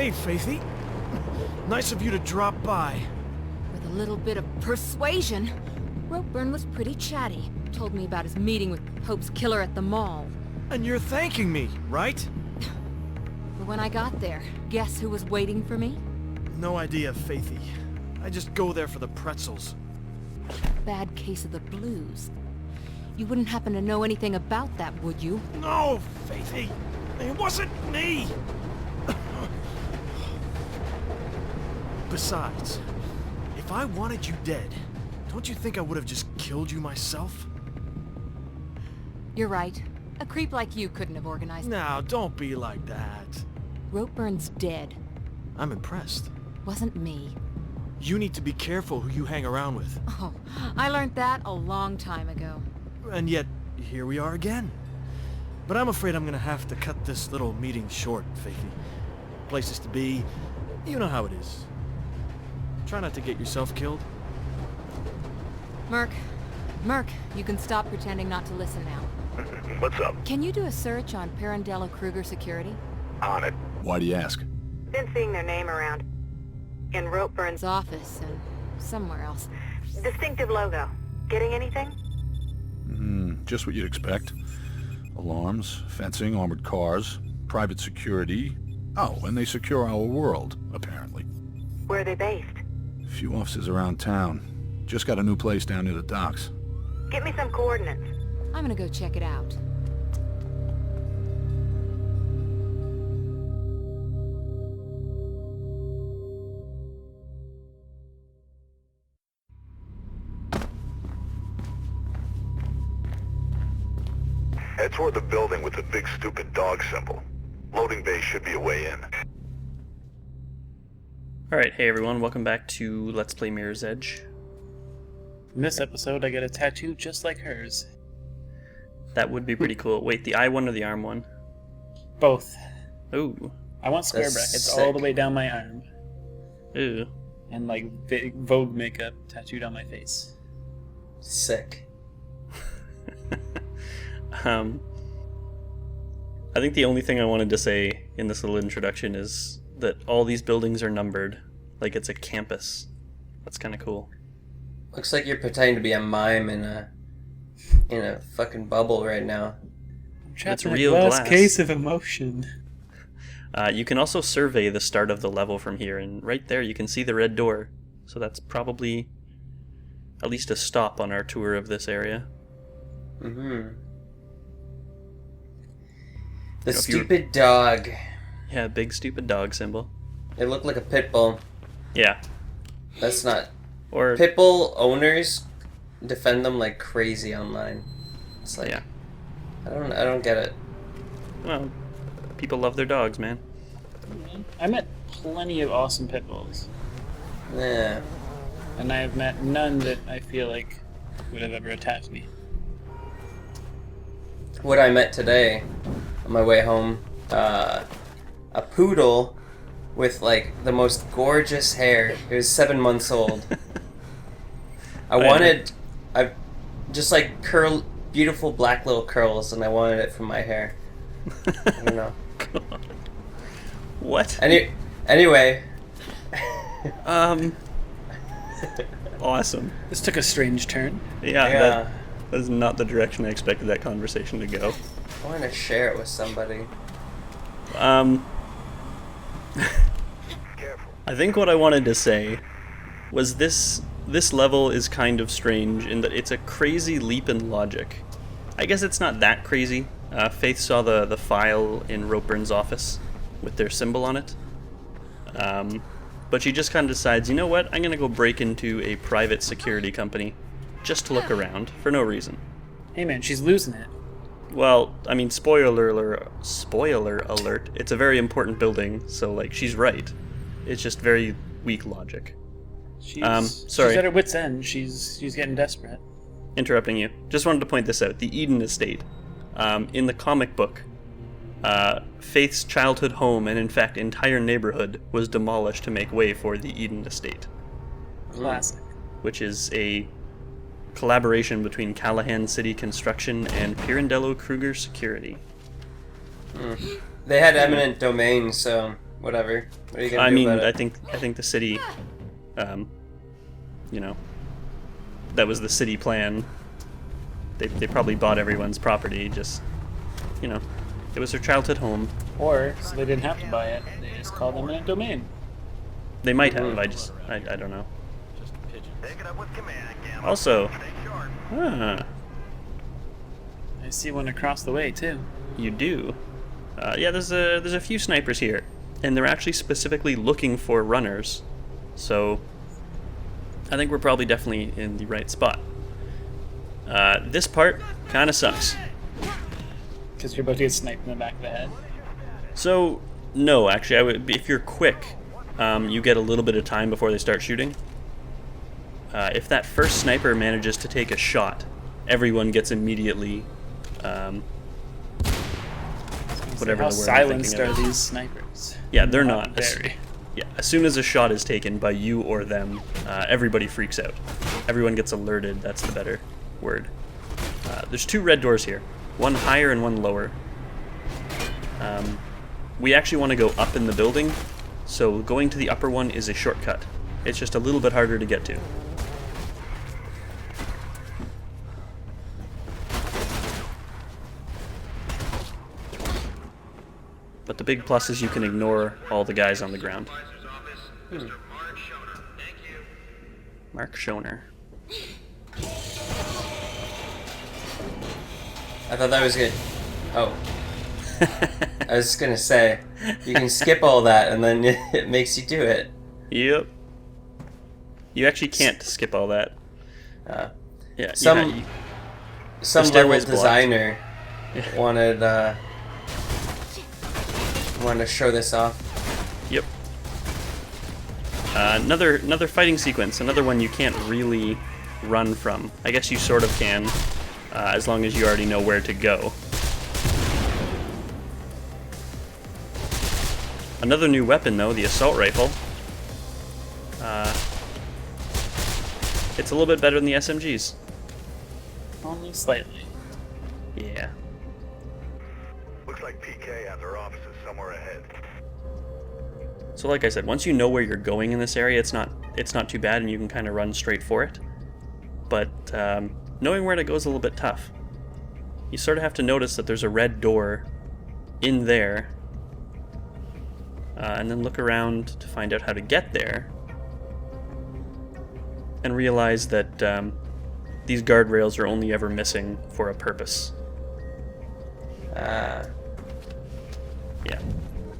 Hey, Faithy. Nice of you to drop by. With a little bit of persuasion, Ropeburn was pretty chatty. Told me about his meeting with Hope's killer at the mall. And you're thanking me, right? But when I got there, guess who was waiting for me? No idea, Faithy. I just go there for the pretzels. Bad case of the blues. You wouldn't happen to know anything about that, would you? No, Faithy. It wasn't me. Besides, if I wanted you dead, don't you think I would have just killed you myself? You're right. A creep like you couldn't have organized. Now, don't be like that. Ropeburn's dead. I'm impressed. Wasn't me. You need to be careful who you hang around with. Oh, I learned that a long time ago. And yet, here we are again. But I'm afraid I'm gonna have to cut this little meeting short, Faithy. Places to be, you know how it is. Try not to get yourself killed. Merc, you can stop pretending not to listen now. What's up? Can you do a search on Pirandello Kruger security? On it. Why do you ask? Been seeing their name around. In Ropeburn's His office and somewhere else. distinctive logo. Getting anything? Just what you'd expect. Alarms, fencing, armored cars, private security. Oh, and they secure our world, apparently. Where are they based? A few offices around town. Just got a new place down near the docks. Get me some coordinates. I'm gonna go check it out. Head toward the building with the big stupid dog symbol. Loading bay should be a way in. Alright, hey everyone, welcome back to Let's Play Mirror's Edge. In this episode, I get a tattoo just like hers. That would be pretty cool. Wait, the eye one or the arm one? Both. Ooh. I want square That's brackets all the sick. way down my arm. Ooh. And like big Vogue makeup tattooed on my face. Sick. I think the only thing I wanted to say in this little introduction is that all these buildings are numbered, like it's a campus. That's kind of cool. Looks like you're pretending to be a mime in a fucking bubble right now. I'm trapped It's in real a glass glass. case of emotion. You can also survey the start of the level from here, and right there you can see the red door. So that's probably at least a stop on our tour of this area. The You know, if you were- stupid dog. Yeah, big stupid dog symbol. It looked like a pit bull. Yeah. That's not... Or Pit bull owners defend them like crazy online. It's like... yeah. I don't get it. Well, people love their dogs, man. I met plenty of awesome pit bulls. Yeah. And I have met none that I feel like would have ever attacked me. What I met today on my way home, a poodle with like the most gorgeous hair. It was 7 months old. I just like beautiful black little curls, and I wanted it from my hair. I don't know. What? Anyway. Awesome. This took a strange turn. Yeah. That is not the direction I expected that conversation to go. I want to share it with somebody. Careful. I think what I wanted to say was this level is kind of strange in that it's a crazy leap in logic. I guess it's not that crazy. Faith saw the file in Ropeburn's office with their symbol on it. But she just kind of decides, you know what, I'm going to go break into a private security company just to look around for no reason. Hey man, she's losing it. Well, I mean, spoiler alert, it's a very important building, so, like, she's right. It's just very weak logic. She's sorry. She's at her wit's end. She's getting desperate. Interrupting you. Just wanted to point this out. The Eden Estate. In the comic book, Faith's childhood home, and in fact entire neighborhood, was demolished to make way for the Eden Estate. Classic. Which is a collaboration between Callahan City Construction and Pirandello Kruger Security. They had eminent domain, so whatever. What are you gonna I do mean, about I it? think the city, you know, that was the city plan. They probably bought everyone's property, just, you know, it was their childhood home. Or, so they didn't have to buy it, they just called them eminent domain. They might have, I don't know. Also, I see one across the way, too. you do. Yeah, there's a few snipers here, and they're actually specifically looking for runners. So, I think we're probably definitely in the right spot. This part kind of sucks. Because you're about to get sniped in the back of the head. So, no, actually, if you're quick, you get a little bit of time before they start shooting. If that first sniper manages to take a shot, everyone gets immediately, whatever How the word I'm silenced thinking are of. these snipers? Yeah, they're not. Very. Yeah, as soon as a shot is taken by you or them, everybody freaks out. Everyone gets alerted, that's the better word. There's two red doors here, one higher and one lower. We actually want to go up in the building, so going to the upper one is a shortcut. It's just a little bit harder to get to. But the big plus is you can ignore all the guys on the ground. Mark Schoner. I thought that was good. Oh. I was just gonna say, you can skip all that and then it makes you do it. Yep. You actually can't skip all that. Yeah. Some you some the level stairway's blocked. designer wanted to show this off. Yep. Another fighting sequence. Another one you can't really run from. I guess you sort of can, as long as you already know where to go. Another new weapon, though, the assault rifle. It's a little bit better than the SMGs. Only slightly. Yeah. Looks like PK has her offices somewhere ahead. So like I said, once you know where you're going in this area, it's not too bad, and you can kind of run straight for it. But knowing where to go is a little bit tough. You sort of have to notice that there's a red door in there, and then look around to find out how to get there, and realize that these guardrails are only ever missing for a purpose. Yeah.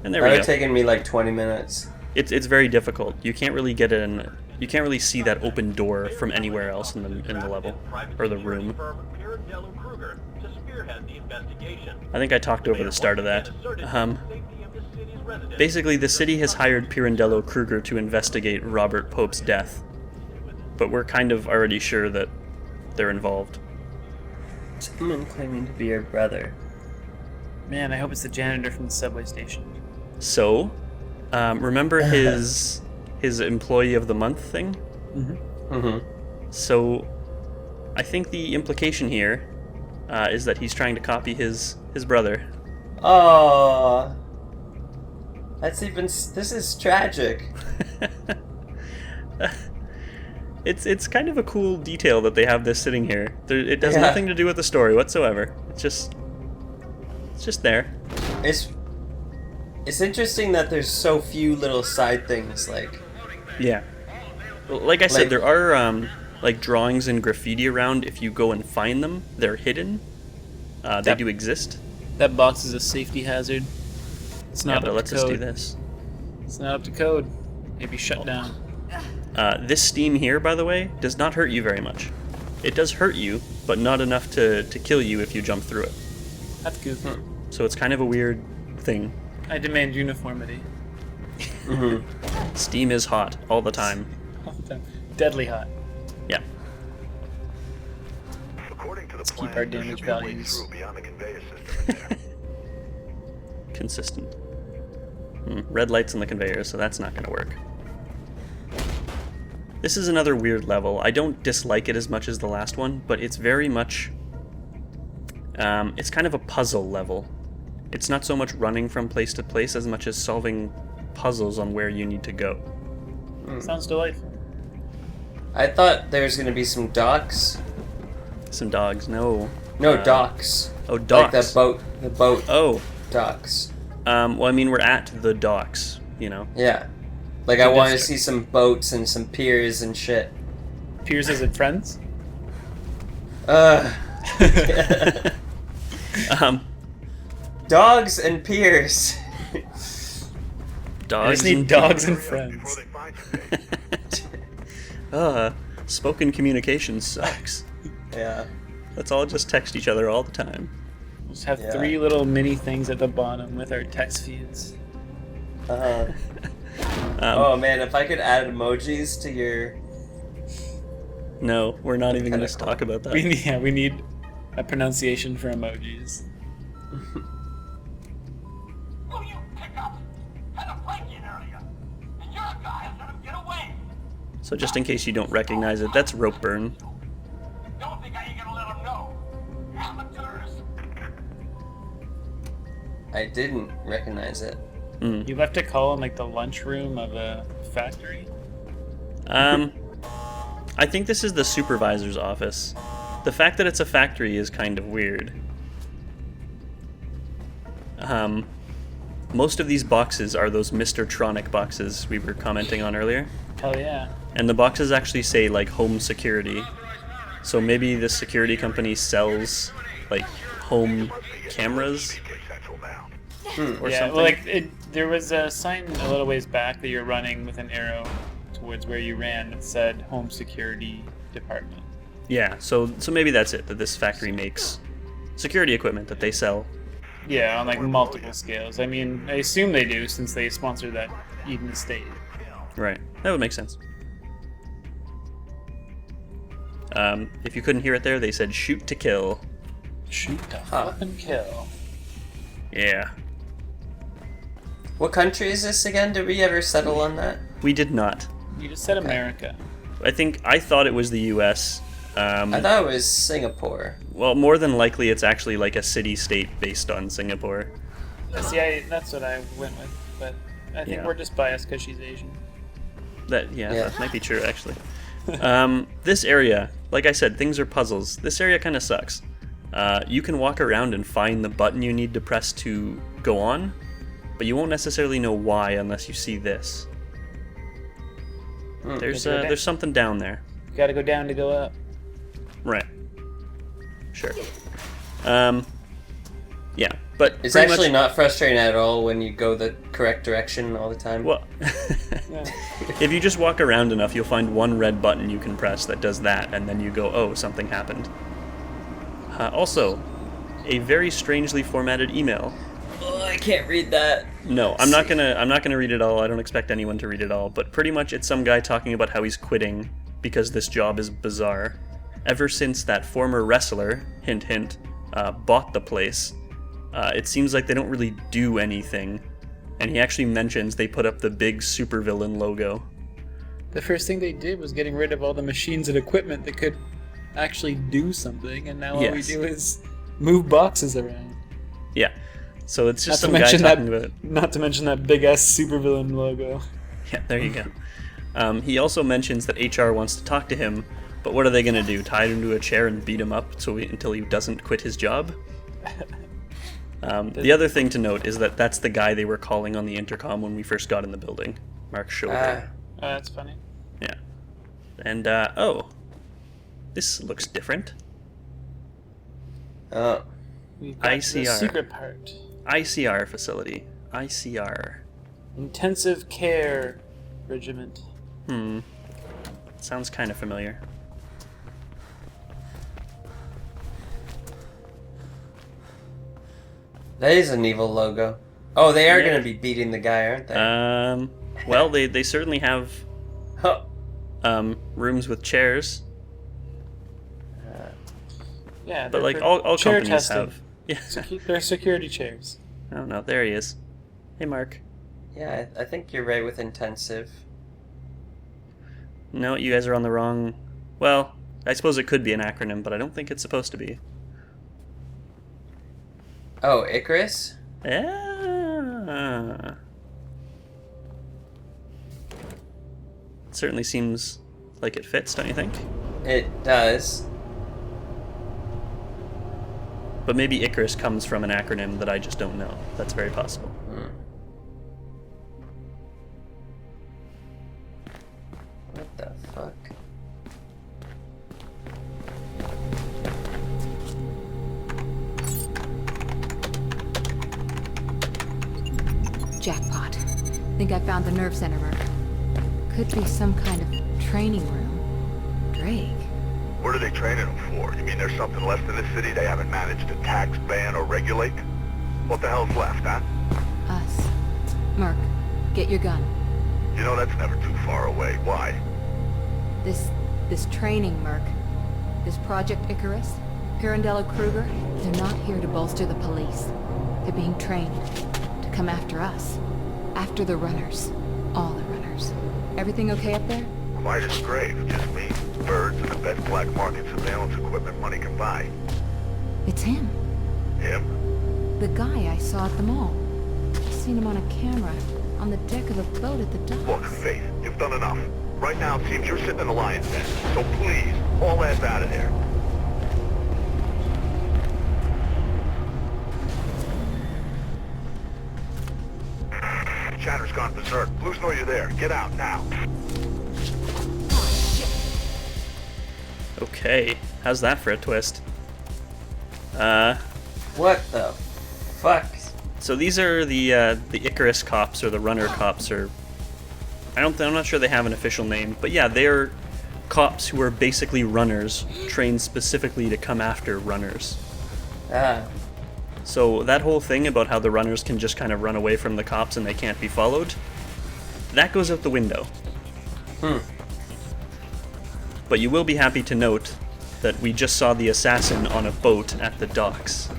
And there That we would go. have taken me like 20 minutes. It's very difficult. You can't really get in. You can't really see that open door from anywhere else in the level or the room. Pirandello Kruger to spearhead the investigation. I think I talked over the start of that. Basically, the city has hired Pirandello Kruger to investigate Robert Pope's death, but we're kind of already sure that they're involved. Someone claiming to be your brother. Man, I hope it's the janitor from the subway station. So, remember his employee of the month thing? Mm-hmm. So, I think the implication here is that he's trying to copy his brother. Oh, that's even. This is tragic. It's kind of a cool detail that they have this sitting here. It has Yeah. nothing to do with the story whatsoever. It's just there. It's interesting that there's so few little side things like. Yeah. Well, like I said, there are like drawings and graffiti around. If you go and find them, they're hidden. They do exist. That box is a safety hazard. It's Yeah, not but up let's to just do code. this. It's not up to code. Maybe shut down. This steam here, by the way, does not hurt you very much. It does hurt you, but not enough to kill you if you jump through it. That's goofy. So it's kind of a weird thing. I demand uniformity. Steam is hot all the time. All the time. Deadly hot. Yeah. According to the keep plan, our there damage should be a way values. through beyond the conveyor system in there. Consistent. Red lights on the conveyor, so that's not going to work. This is another weird level. I don't dislike it as much as the last one, but it's very much... it's kind of a puzzle level. It's not so much running from place to place as much as solving puzzles on where you need to go. Sounds delightful. I thought there was gonna be some docks. Some dogs, no. No, docks. Oh, docks. Like the boat Oh, docks. well, I mean, we're at the docks, you know. Yeah. Like, I want to see some boats and some piers and shit. Piers as in friends? Dogs and piers. I Dogs just need and dogs and Before friends. they find you. spoken communication sucks. Yeah. Let's all just text each other all the time. Just have Yeah. 3 little mini things at the bottom with our text feeds. Oh man, if I could add emojis to your... No, we're not even going to Kinda talk about that. We need a pronunciation for emojis. Will you pick up? Had a break-in earlier. And you're a guy who let him get away. So just in case you don't recognize it, that's rope burn. Don't think I ain't gonna let him know. Amateurs. I didn't recognize it. You left a call in like the lunchroom of a factory? I think this is the supervisor's office. The fact that it's a factory is kind of weird. Most of these boxes are those Mr. Tronic boxes we were commenting on earlier. Hell yeah. And the boxes actually say, like, home security. So maybe this security company sells, like, home cameras Central now. or Yeah, something. well, like, there was a sign a little ways back that you're running with an arrow towards where you ran that said Home Security Department. Yeah, so maybe that's it, that this factory makes security equipment that they sell. Yeah, on like multiple scales. I mean, I assume they do since they sponsor that Eden Estate. Right. That would make sense. If you couldn't hear it there, they said shoot to kill. Shoot to flip and kill. Yeah. What country is this again? Did we ever settle on that? We did not. You just said America. I thought it was the US. I thought it was Singapore. Well, more than likely it's actually like a city-state based on Singapore. See, that's what I went with, but I think Yeah. we're just biased because she's Asian. Yeah. That might be true, actually. This area, like I said, things are puzzles. This area kind of sucks. You can walk around and find the button you need to press to go on, but you won't necessarily know why unless you see this. There's something down there. You gotta go down to go up. Right. Sure. Yeah, but It's pretty actually much, not frustrating at all when you go the correct direction all the time. well, if you just walk around enough, you'll find one red button you can press that does that, and then you go, oh, something happened. Also, a very strangely formatted email. Oh, I can't read that. No, I'm not gonna read it all. I don't expect anyone to read it all. But pretty much, it's some guy talking about how he's quitting because this job is bizarre. Ever since that former wrestler, hint hint, bought the place, it seems like they don't really do anything. And he actually mentions they put up the big supervillain logo. The first thing they did was getting rid of all the machines and equipment that could actually do something, and now all we Yes. do is move boxes around. Yeah. So it's just Not some to guy mention talking that, about it. not to mention that big ass supervillain logo. Yeah, there you go. He also mentions that HR wants to talk to him, but what are they going to do? Tie him to a chair and beat him up until he doesn't quit his job? The other thing to note is that that's the guy they were calling on the intercom when we first got in the building. Mark Shoulder. Oh, that's funny. Yeah. And, this looks different. Oh. We've got the ICR. secret part. ICR facility. ICR. Intensive Care Regiment. Sounds kind of familiar. That is an evil logo. Oh, they are Yeah. going to be beating the guy, aren't they? Well, they certainly have Oh. rooms with chairs, Yeah, but they're like for all chair companies testing. have. Yeah. They're security chairs. Oh no, there he is. Hey, Mark. Yeah, I think you're right with intensive. No, you guys are on the wrong. Well, I suppose it could be an acronym, but I don't think it's supposed to be. Oh, Icarus? Yeah. certainly seems like it fits, don't you think? It does. But maybe Icarus comes from an acronym that I just don't know. That's very possible. What the fuck? Jackpot. Think I found the nerve center, Merc. Could be some kind of training room. Drake. What are they training them for? You mean there's something left in this city they haven't managed to tax, ban, or regulate? What the hell's left, huh? Us. Merc, get your gun. You know that's never too far away. Why? This training, Merc. This Project Icarus, Pirandello, Kruger, they're not here to bolster the police. They're being trained to come after us. After the runners. All the runners. Everything okay up there? Quiet as a grave. Just me, birds, and the best black market surveillance equipment money can buy. It's him. Him? The guy I saw at the mall. Just seen him on a camera, on the deck of a boat at the docks. Look, Faith, you've done enough. Right now it seems you're sitting in the lion's den. So please, haul ass out of there. Chatter's gone berserk. Blues know you're there. Get out now. Okay, how's that for a twist? What the fuck? So these are the Icarus cops, or the runner cops, or I'm not sure they have an official name, but yeah, they're cops who are basically runners, trained specifically to come after runners. Ah. So that whole thing about how the runners can just kind of run away from the cops and they can't be followed, that goes out the window. But you will be happy to note that we just saw the assassin on a boat at the docks.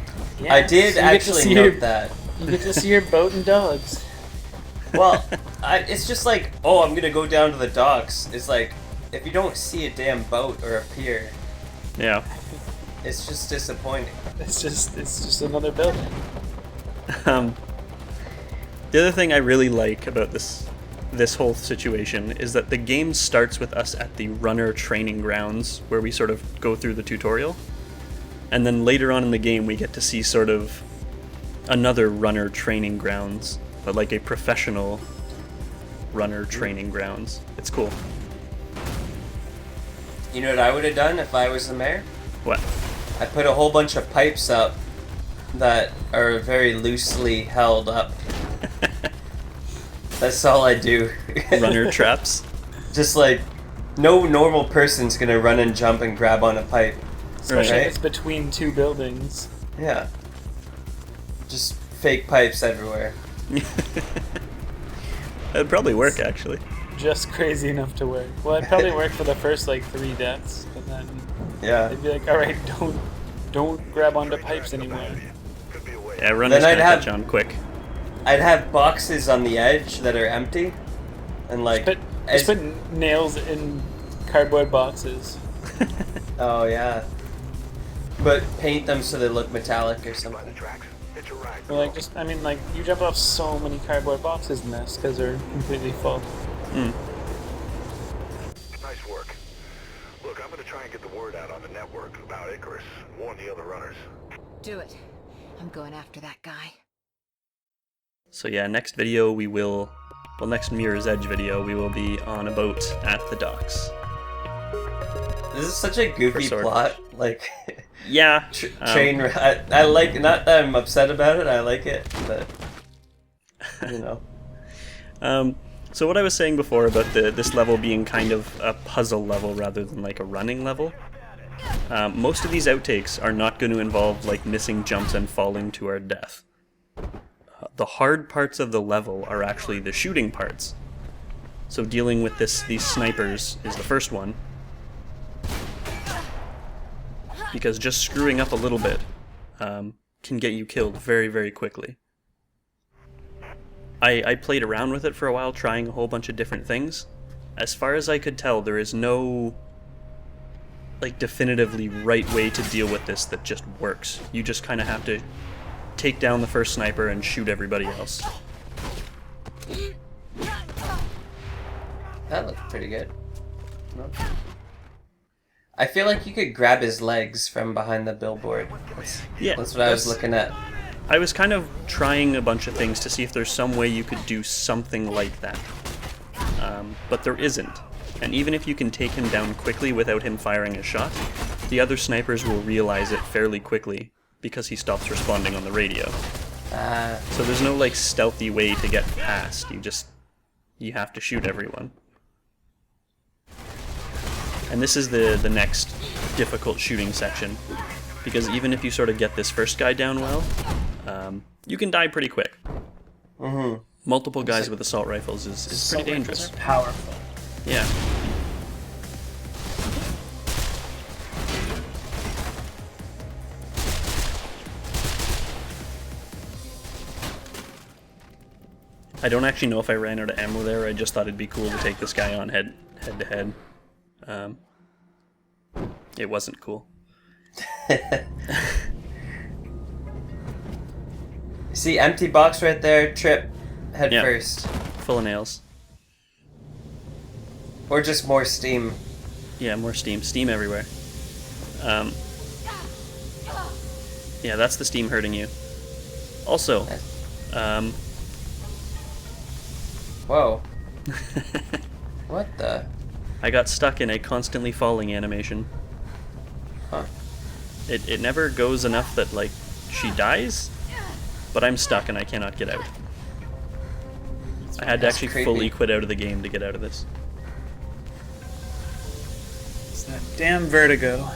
Yeah, I did so you get to actually see note your- that. You get to see your boat and dogs. Well, it's just like, oh, I'm gonna go down to the docks. It's like, if you don't see a damn boat or a pier, Yeah. it's just disappointing. It's just another building. The other thing I really like about this whole situation is that the game starts with us at the runner training grounds where we sort of go through the tutorial, and then later on in the game we get to see sort of another runner training grounds, but like a professional runner training grounds. It's cool. You know what I would have done if I was the mayor? What? I put a whole bunch of pipes up that are very loosely held up. That's all I do. Runner traps? Just like, no normal person's gonna run and jump and grab on a pipe. Especially Right. if it's between two buildings. Yeah. Just fake pipes everywhere. It'd probably work, actually. Just crazy enough to work. Well, it probably worked for the first like 3 deaths, but then Yeah. they'd be like, all right, don't grab onto pipes anymore. Could be a way. Yeah, runners Then I'd gonna have- catch on quick. I'd have boxes on the edge that are empty. And like, But just put nails in cardboard boxes. oh yeah. But paint them so they look metallic or By the something. tracks. Hitch a ride. Or like just, I mean, like you jump off so many cardboard boxes in this because they're completely full. Nice work. Look, I'm gonna try and get the word out on the network about Icarus and warn the other runners. Do it. I'm going after that guy. So yeah, next video next Mirror's Edge video, we will be on a boat at the docks. This is such a goofy sword. plot. Like, Yeah. train. I like. Not that I'm upset about it. I like it, but you know. So what I was saying before about this level being kind of a puzzle level rather than like a running level, most of these outtakes are not going to involve like missing jumps and falling to our death. The hard parts of the level are actually the shooting parts. So dealing with these snipers is the first one, because just screwing up a little bit can get you killed very, very quickly. I played around with it for a while, trying a whole bunch of different things. As far as I could tell, there is no like definitively right way to deal with this that just works. You just kind of have to take down the first sniper and shoot everybody else. That looked pretty good. No. I feel like you could grab his legs from behind the billboard. That's what I was looking at. I was kind of trying a bunch of things to see if there's some way you could do something like that. But there isn't. And even if you can take him down quickly without him firing a shot, the other snipers will realize it fairly quickly because he stops responding on the radio. So there's no like stealthy way to get past. You have to shoot everyone. And this is the next difficult shooting section, because even if you sort of get this first guy down well, you can die pretty quick. Mm-hmm. Multiple guys with assault rifles is pretty dangerous. They're powerful. Yeah. I don't actually know if I ran out of ammo there. I just thought it'd be cool to take this guy on head to head. It wasn't cool. See, empty box right there. Trip head first. Full of nails. Or just more steam. Yeah, more steam. Steam everywhere. Yeah, that's the steam hurting you. Also, whoa. What the? I got stuck in a constantly falling animation. Huh. It never goes enough that, like, she dies, but I'm stuck and I cannot get out. I had to actually fully quit out of the game to get out of this. It's that damn vertigo.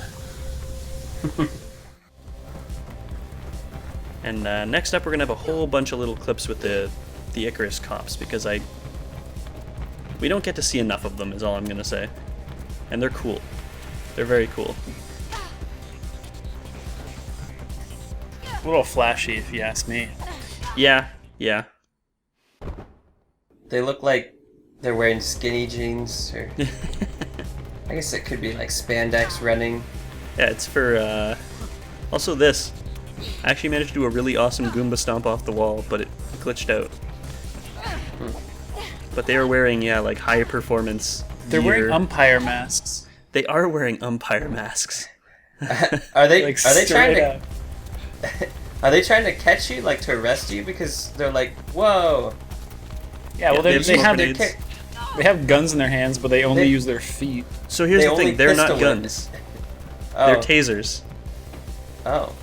And next up we're going to have a whole bunch of little clips with the Icarus cops, because we don't get to see enough of them, is all I'm going to say. And they're cool. They're very cool. A little flashy, if you ask me. Yeah, yeah. They look like they're wearing skinny jeans, or I guess it could be like spandex running. Yeah, it's for, also this. I actually managed to do a really awesome Goomba stomp off the wall, but it glitched out. But they are wearing, like high performance They're gear. wearing umpire masks. They are wearing umpire masks. Are they Like, are they trying straight to up. are they trying to catch you, like to arrest you, because they're like, whoa. Yeah, well, they they have have grenades. they have guns in their hands, but they only use their feet. So here's They the only thing, they're not pistol guns. Oh. They're tasers. Oh.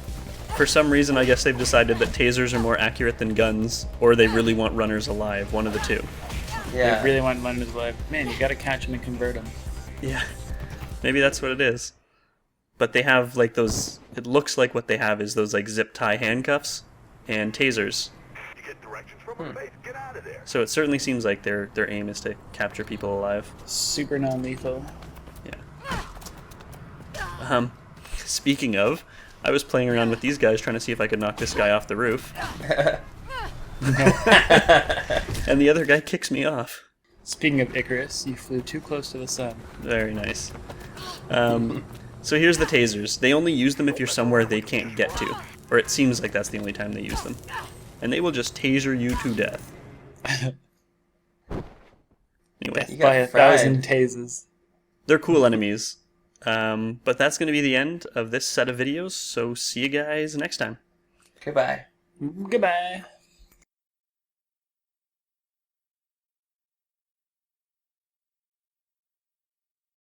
For some reason, I guess they've decided that tasers are more accurate than guns, or they really want runners alive, one of the two. Yeah. They really want London's life. Man, you gotta catch them and convert them. Yeah, maybe that's what it is. But they have like those, it looks like what they have is those like zip tie handcuffs and tasers. You get directions from a base. Get out of there. So it certainly seems like their aim is to capture people alive. Super non-lethal. Yeah. Speaking of, I was playing around with these guys trying to see if I could knock this guy off the roof. And the other guy kicks me off. Speaking of Icarus, you flew too close to the sun. Very nice. So here's the tasers. They only use them if you're somewhere they can't get to. Or it seems like that's the only time they use them. And they will just taser you to death. Anyway, Death by 1,000 tases. they're cool enemies. But that's going to be the end of this set of videos, so see you guys next time. Goodbye. Goodbye.